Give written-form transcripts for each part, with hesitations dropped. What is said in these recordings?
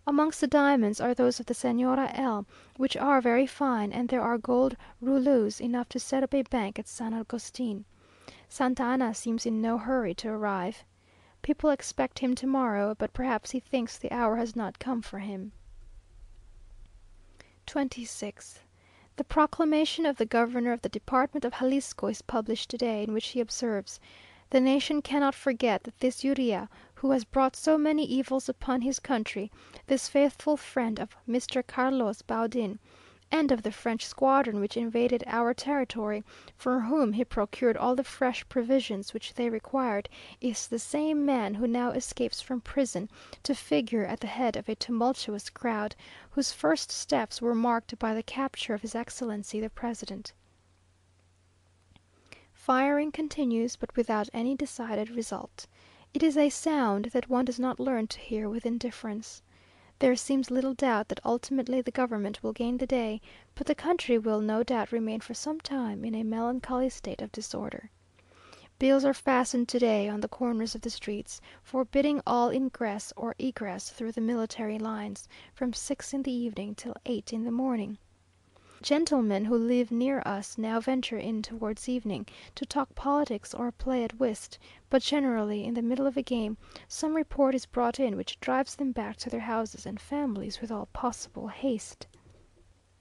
Amongst the diamonds are those of the Señora L, which are very fine, and there are gold rouleaux enough to set up a bank at San Agustin. Santa Anna seems in no hurry to arrive. People expect him to morrow, but perhaps he thinks the hour has not come for him. 26th. The proclamation of the governor of the department of Jalisco is published today, in which he observes, "The nation cannot forget that this Urrea, who has brought so many evils upon his country, this faithful friend of Mr. Carlos Baudin, and of the French squadron which invaded our territory, for whom he procured all the fresh provisions which they required, is the same man who now escapes from prison to figure at the head of a tumultuous crowd, whose first steps were marked by the capture of His Excellency the President." Firing continues, but without any decided result. It is a sound that one does not learn to hear with indifference. There seems little doubt that ultimately the government will gain the day, but the country will no doubt remain for some time in a melancholy state of disorder. Bills are fastened to day on the corners of the streets, forbidding all ingress or egress through the military lines, from 6 in the evening till 8 in the morning. Gentlemen who live near us now venture in towards evening, to talk politics or play at whist, but generally, in the middle of a game, some report is brought in which drives them back to their houses and families with all possible haste.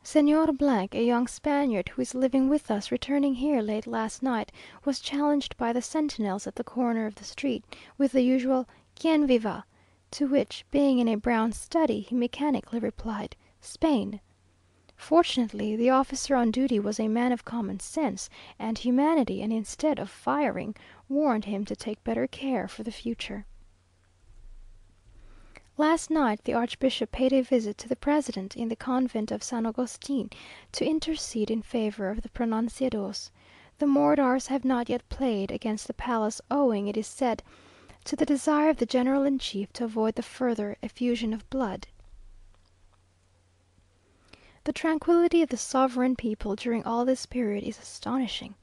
Señor , a young Spaniard who is living with us, returning here late last night, was challenged by the sentinels at the corner of the street, with the usual "Quien viva?" to which, being in a brown study, he mechanically replied, "Spain." Fortunately, the officer on duty was a man of common sense and humanity, and instead of firing, warned him to take better care for the future. Last night the archbishop paid a visit to the president in the convent of San Agustin, to intercede in favour of the pronunciados. The Mortars have not yet played against the palace, owing, it is said, to the desire of the general in chief to avoid the further effusion of blood. The tranquillity of the sovereign people during all this period is astonishing.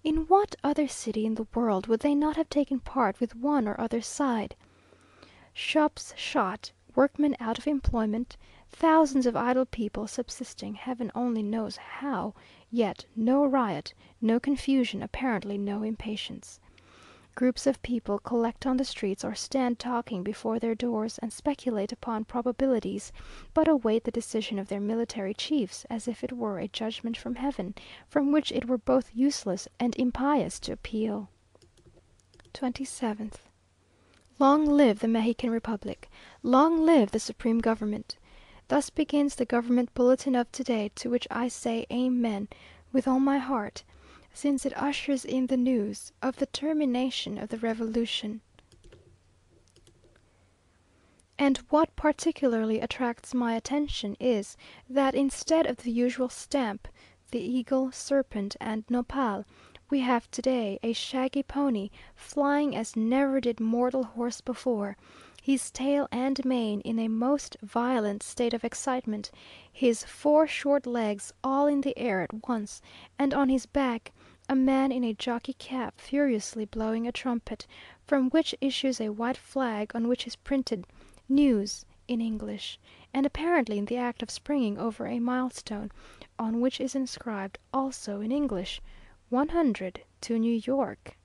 In what other city in the world would they not have taken part with one or other side? Shops shut, workmen out of employment, thousands of idle people subsisting heaven only knows how, yet no riot, no confusion, apparently no impatience. Groups of people collect on the streets or stand talking before their doors, and speculate upon probabilities, but await the decision of their military chiefs, as if it were a judgment from heaven, from which it were both useless and impious to appeal. 27th. Long live the Mexican Republic! Long live the Supreme Government! Thus begins the government bulletin of today, to which I say Amen with all my heart, since it ushers in the news of the termination of the revolution. And what particularly attracts my attention is, that instead of the usual stamp, the eagle, serpent, and nopal, we have today a shaggy pony, flying as never did mortal horse before, his tail and mane in a most violent state of excitement, his 4 short legs all in the air at once, and on his back a man in a jockey cap furiously blowing a trumpet, from which issues a white flag on which is printed "News" in English, and apparently in the act of springing over a milestone, on which is inscribed also in English, "100 to New York."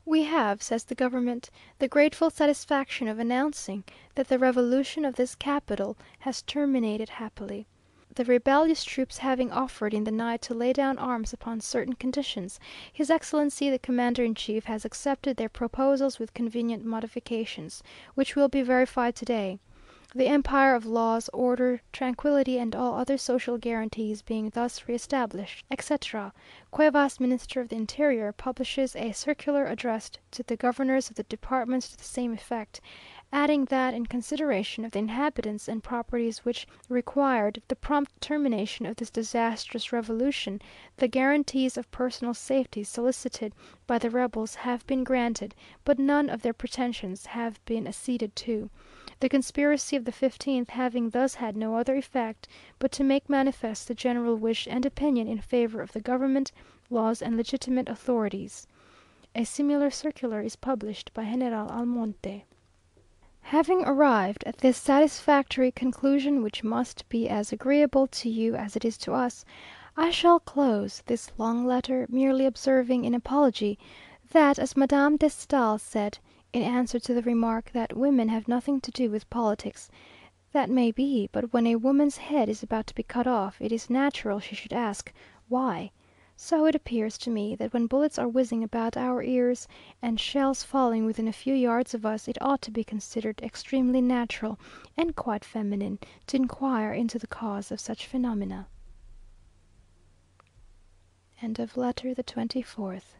"We have," says the government, "the grateful satisfaction of announcing that the revolution of this capital has terminated happily. The rebellious troops having offered in the night to lay down arms upon certain conditions, His Excellency the Commander in Chief has accepted their proposals with convenient modifications, which will be verified today. The empire of laws, order, tranquillity, and all other social guarantees being thus re-established, etc., Cuevas, Minister of the Interior, publishes a circular addressed to the governors of the departments to the same effect, adding that in consideration of the inhabitants and properties which required the prompt termination of this disastrous revolution, the guarantees of personal safety solicited by the rebels have been granted, but none of their pretensions have been acceded to. The conspiracy of the 15th having thus had no other effect but to make manifest the general wish and opinion in favour of the government, laws, and legitimate authorities." A similar circular is published by General Almonte. Having arrived at this satisfactory conclusion, which must be as agreeable to you as it is to us, I shall close this long letter, merely observing in apology, that as Madame de Stael said, in answer to the remark that women have nothing to do with politics, that may be, but when a woman's head is about to be cut off, it is natural she should ask, "Why?" So it appears to me that when bullets are whizzing about our ears, and shells falling within a few yards of us, it ought to be considered extremely natural, and quite feminine, to inquire into the cause of such phenomena. End of letter the 24th.